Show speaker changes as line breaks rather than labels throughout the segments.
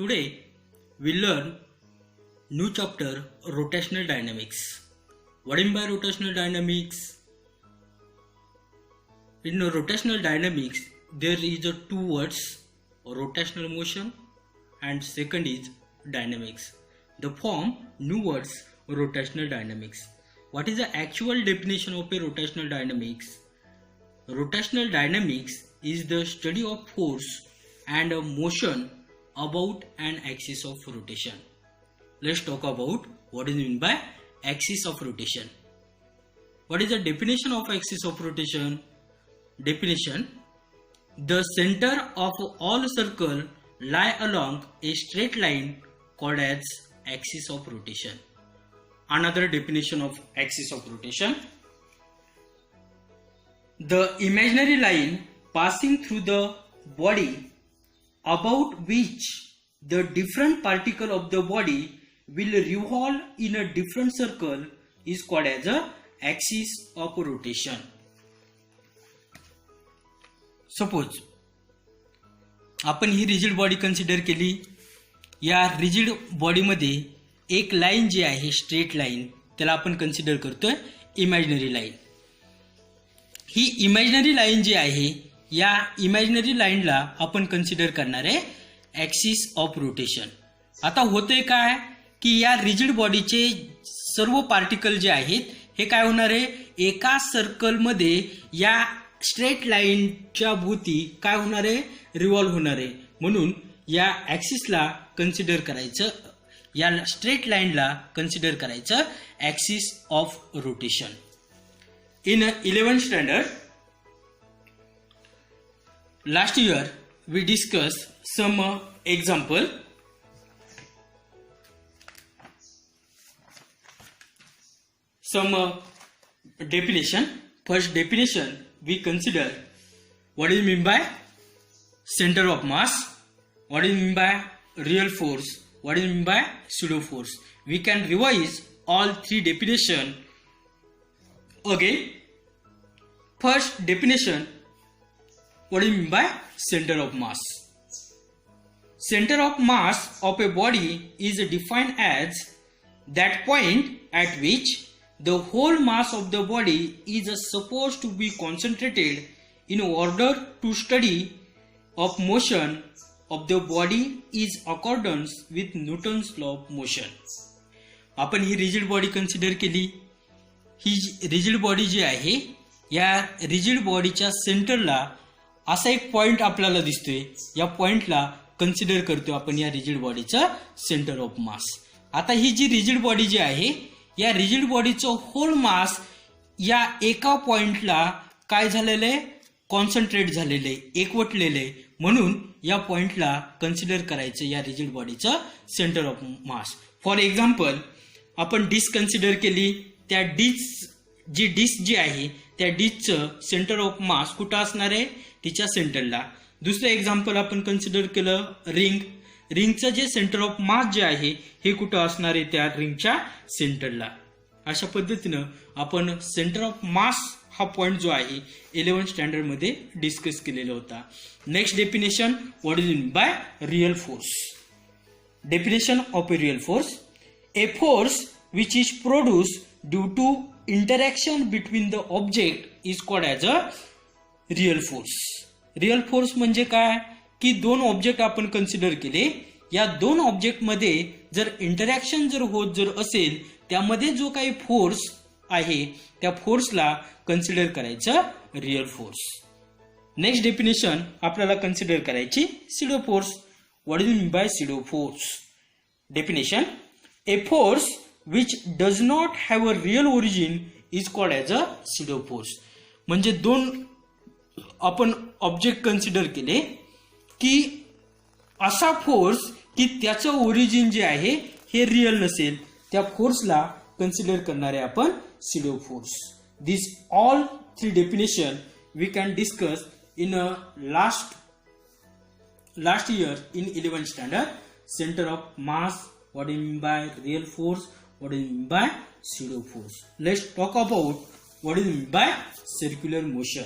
Today we learn new chapter rotational dynamics. What do you mean by rotational dynamics? In rotational dynamics there is a two words, rotational motion and second is dynamics. The form new words rotational dynamics. What is the actual definition of a rotational dynamics? Rotational dynamics is the study of force and motion about an axis of rotation. Let's talk about what is meant by axis of rotation. What is the definition of axis of rotation? Definition: the center of all circle lie along a straight line called as axis of rotation. Another definition of axis of rotation: the imaginary line passing through the body about which the different particle of the body will revolve in a different circle is called as a axis of rotation. Suppose आपण ही rigid body consider केली. या rigid बॉडीमध्ये एक line जी आहे straight line त्याला आपण consider करतोय imaginary line. ही imaginary line जी आहे या इमॅजिनरी लाईनला आपण कन्सिडर करणार आहे ॲक्सिस ऑफ रोटेशन. आता होतंय काय की या रिजिड बॉडीचे सर्व पार्टिकल जे आहेत हे काय होणार आहे, एका सर्कलमध्ये या स्ट्रेट लाईनच्या भोवती काय होणार आहे, रिव्हॉल्व होणार आहे. म्हणून या ॲक्सिसला कन्सिडर करायचं, या स्ट्रेट लाईनला कन्सिडर करायचं axis of rotation. In 11th standard, last year we discussed some example. Some definition. First definition we consider what is mean by center of mass, what is mean by real force, what is mean by pseudo force. We can revise all three definition again. First definition, what do you mean by center of mass? Center of mass of a body is defined as that point at which the whole mass of the body is supposed to be concentrated in order to study of motion of the body is accordance with Newton's law of motion. आपण ही rigid body consider केली. ही rigid body जी आहे या rigid बॉडीच्या सेंटरला असा एक point आपल्याला दिसतोय. या पॉइंटला कन्सिडर करतो आपण या रिजिड बॉडीचा सेंटर ऑफ मास. आता ही जी रिजिड बॉडी जी आहे या रिजिड बॉडीचं होल मास या एका पॉइंटला काय झालेलं आहे, कॉन्सन्ट्रेट झालेलं आहे, एकवटलेलं आहे. म्हणून या पॉइंटला कन्सिडर करायचं या रिजिड बॉडीचं centre of mass. For example आपण डिस्क कन्सिडर केली. त्या डिस्क जी आहे त्या डिस्कचं सेंटर ऑफ मास कुठं असणार आहे, तिच्या सेंटरला. दुसरं एक्झाम्पल आपण कन्सिडर केलं रिंगचं जे सेंटर ऑफ मास जे आहे हे कुठं असणार आहे, त्या रिंगच्या सेंटरला. अशा पद्धतीनं आपण सेंटर ऑफ मास हा पॉइंट जो आहे 11th स्टँडर्ड मध्ये डिस्कस केलेला होता. Next definition, what is mean by real force. Definition of A real force: a force which is produced due to interaction between the object is called as a real force. Real force म्हणजे काय की दोन object आपण consider केले. या दोन object मध्ये जर इंटरॅक्शन जर होत जर असेल त्यामध्ये जो काही फोर्स आहे त्या फोर्सला कन्सिडर करायचं रिअल फोर्स. नेक्स्ट डेफिनेशन आपल्याला कन्सिडर करायची सिडो force. What is mean by सिडो force? Definition: a force which does not have a real origin is called as a pseudo force. म्हणजे दोन आपण ऑब्जेक्ट कन्सिडर केले की असा फोर्स की त्याचं ओरिजिन जे आहे हे रिअल नसेल त्या फोर्सला कन्सिडर करणारे आपण pseudo force. These all three definition we can discuss in a last year in 11th standard. Center of mass, what do you mean by real force, what do you mean by pseudo force. Let's talk about what do you mean by circular motion.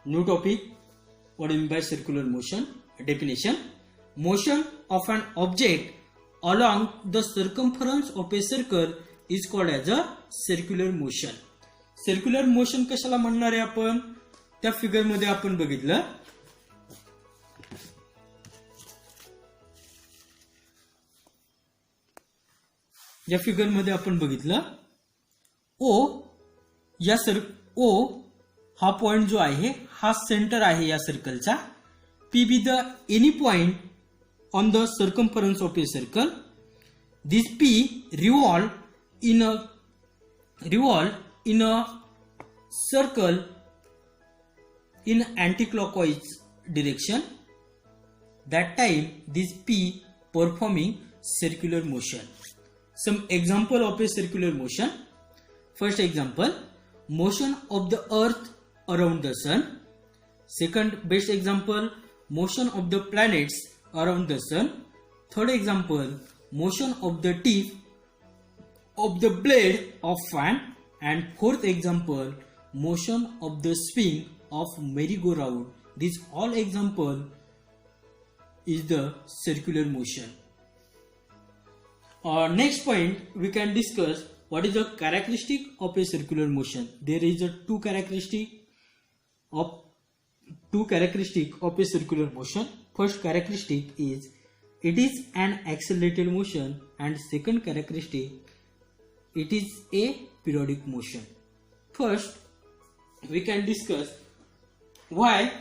New topic, what do you mean by circular motion? Definition: motion of an object along the circumference of a circle is called as a circular motion. Circular motion कशाला म्हणणार आहे आपण? त्या figure मध्ये आपण बघितलं या figure मध्ये आपण बघितलं ओ हा पॉइंट जो आहे हा सेंटर आहे या सर्कलचा. P be the any point on the circumference of a circle. This P revolve in a circle in anti-clockwise direction. That time this P performing circular motion. Some example of a circular motion. First example, motion of the earth around the sun. Second best example, motion of the planets around the sun. Third example, motion of the tip of the blade of fan. And fourth example, motion of the swing of merry-go-round. These all example is the circular motion. Next point we can discuss what is the characteristic of a circular motion. There is a two characteristic of a circular motion. First characteristic is it is an accelerated motion, and second characteristic it is a periodic motion. First we can discuss why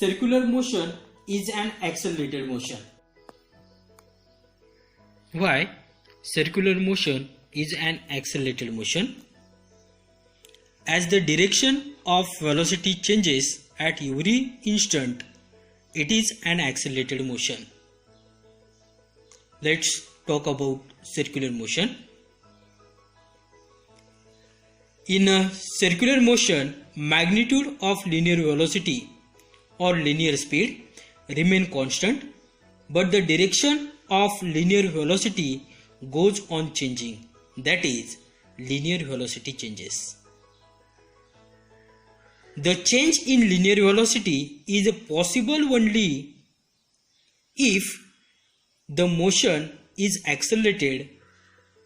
circular motion is an accelerated motion. Why circular motion is an accelerated motion? As the direction of velocity changes at every instant, it is an accelerated motion. Let's talk about circular motion. In a circular motion, magnitude of linear velocity or linear speed remain constant, but the direction of linear velocity goes on changing. That is, linear velocity changes. The change in linear velocity is possible only if the motion is accelerated.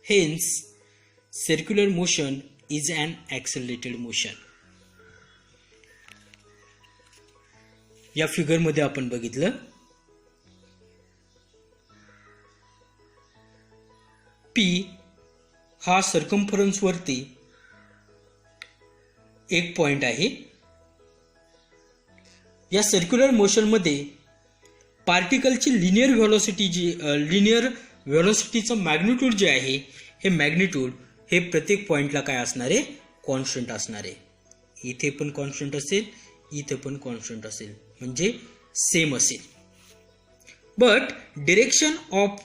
Hence, circular motion is an accelerated motion. या figure मध्ये आपण बघितलं P हा circumference वरती एक point आहे. या circular motion मध्ये पार्टिकलची लिनियर व्हेलॉसिटीचं मॅग्निट्यूड जे आहे हे मॅग्निट्यूड हे प्रत्येक पॉइंटला काय असणार आहे? कॉन्स्टंट असणार आहे. इथे पण कॉन्स्टंट असेल, इथे पण कॉन्स्टंट असेल, म्हणजे सेम असेल. But direction of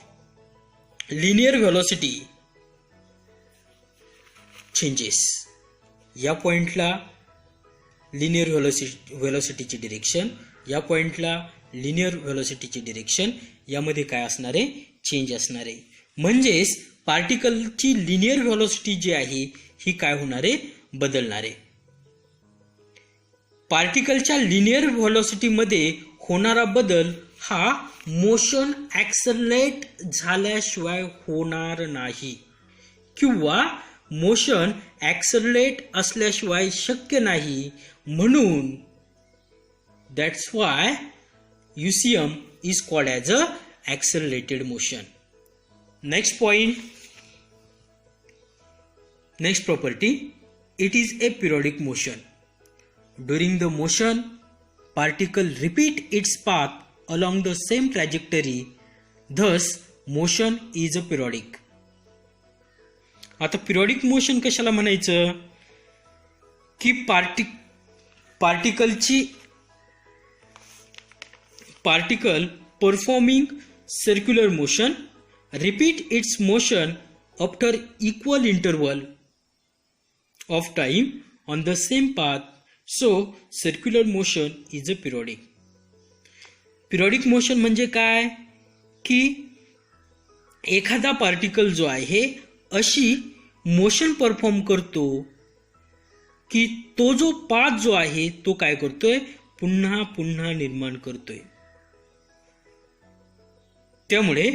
linear velocity changes. या पॉइंटला लिनियर व्हेलॉसिटीची डिरेक्शन, या पॉइंटला लिनियर व्हेलॉसिटीची डिरेक्शन, यामध्ये काय असणार आहे? चेंज असणार आहे. म्हणजेच पार्टिकलची लिनियर व्हेलॉसिटी जी आहे ही काय होणार आहे? बदलणार आहे. पार्टिकलच्या लिनियर व्हेलॉसिटीमध्ये होणारा बदल हा मोशन ॲक्सलरेट झाल्याशिवाय होणार नाही, किंवा मोशन ॲक्सलरेट असल्याशिवाय शक्य नाही. म्हणून that's why UCM is called as a accelerated motion. Next point, next property, it is a periodic motion. During the motion, particle repeat its path along the same trajectory. Thus, motion is a periodic. आता periodic motion कशाला म्हणायचं? की particle performing circular motion repeat its motion after equal interval of time on the same path. So circular motion is a periodic. Periodic motion म्हणजे काय? की एखादा particle जो आहे अशी मोशन परफॉर्म करतो की तो जो पाथ जो आहे तो काय करतोय? पुन्हा पुन्हा निर्माण करतोय. त्यामुळे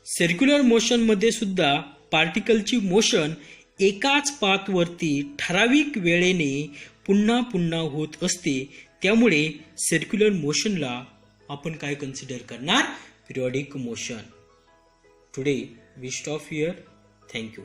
सर्क्युलर मोशनमध्ये सुद्धा पार्टिकलची मोशन एकाच पाथवरती ठराविक वेळेने पुन्हा पुन्हा होत असते. त्यामुळे सर्क्युलर मोशनला आपण काय कन्सिडर करणार? Periodic motion. Today we stop here. Thank you.